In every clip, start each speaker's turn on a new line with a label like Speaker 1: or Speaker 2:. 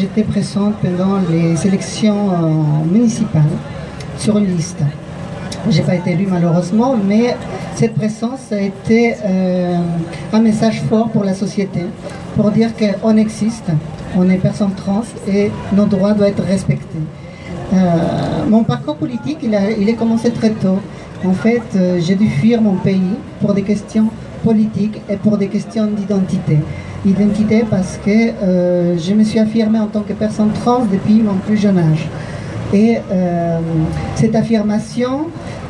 Speaker 1: j'étais présente pendant les élections municipales sur une liste. Je n'ai pas été élue malheureusement, mais cette présence a été un message fort pour la société, pour dire qu'on existe, on est personne trans et nos droits doivent être respectés. Mon parcours politique, il a commencé très tôt. En fait, j'ai dû fuir mon pays pour des questions politiques et pour des questions d'identité. Identité parce que je me suis affirmée en tant que personne trans depuis mon plus jeune âge. Et cette affirmation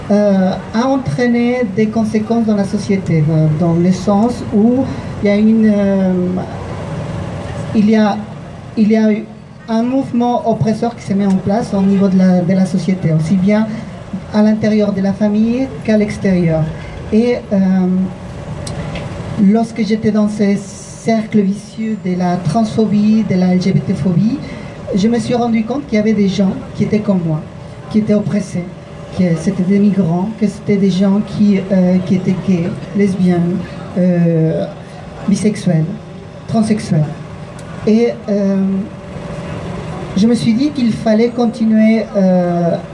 Speaker 1: a entraîné des conséquences dans la société, dans le sens où il y a eu un mouvement oppresseur qui se met en place au niveau de la société, aussi bien à l'intérieur de la famille qu'à l'extérieur. Et lorsque j'étais dans ces cercles vicieux de la transphobie, de la LGBT-phobie, je me suis rendu compte qu'il y avait des gens qui étaient comme moi, qui étaient oppressés, que c'était des migrants, que c'était des gens qui étaient gays, lesbiennes, bisexuels, transsexuels. Et je me suis dit qu'il fallait continuer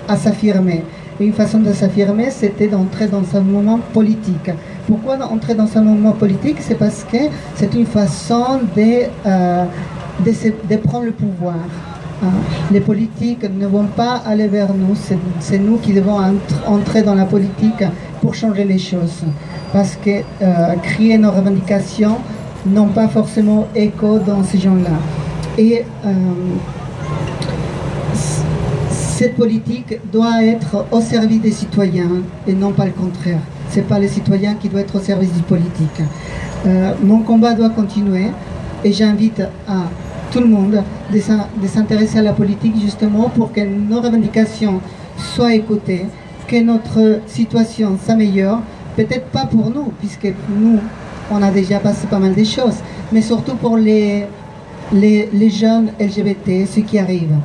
Speaker 1: à s'affirmer. Et une façon de s'affirmer, c'était d'entrer dans un mouvement politique. Pourquoi entrer dans un mouvement politique? C'est parce que c'est une façon de prendre le pouvoir. Les politiques ne vont pas aller vers nous, c'est nous qui devons entrer dans la politique pour changer les choses. Parce que crier nos revendications n'ont pas forcément écho dans ces gens-là. Et cette politique doit être au service des citoyens et non pas le contraire. Ce n'est pas les citoyens qui doivent être au service du politique. Mon combat doit continuer et j'invite à tout le monde de s'intéresser à la politique justement pour que nos revendications soient écoutées, que notre situation s'améliore, peut-être pas pour nous, puisque nous, on a déjà passé pas mal de choses, mais surtout pour les jeunes LGBT, ceux qui arrivent.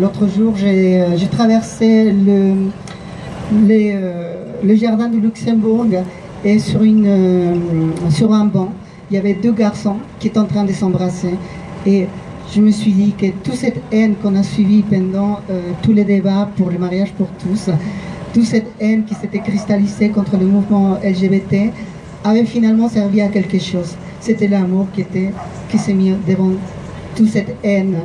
Speaker 1: L'autre jour, j'ai traversé le jardin du Luxembourg et sur un banc, il y avait deux garçons qui étaient en train de s'embrasser. Et je me suis dit que toute cette haine qu'on a suivie pendant tous les débats pour le mariage pour tous, toute cette haine qui s'était cristallisée contre le mouvement LGBT, avait finalement servi à quelque chose. C'était l'amour qui s'est mis devant toute cette haine.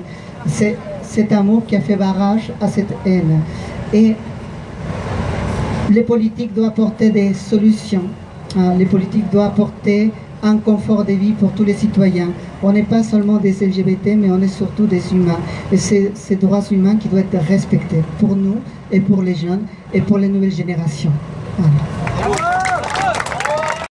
Speaker 1: C'est cet amour qui a fait barrage à cette haine. Et les politiques doivent apporter des solutions. Les politiques doivent apporter un confort de vie pour tous les citoyens. On n'est pas seulement des LGBT, mais on est surtout des humains. Et c'est ces droits humains qui doivent être respectés pour nous et pour les jeunes et pour les nouvelles générations. Voilà.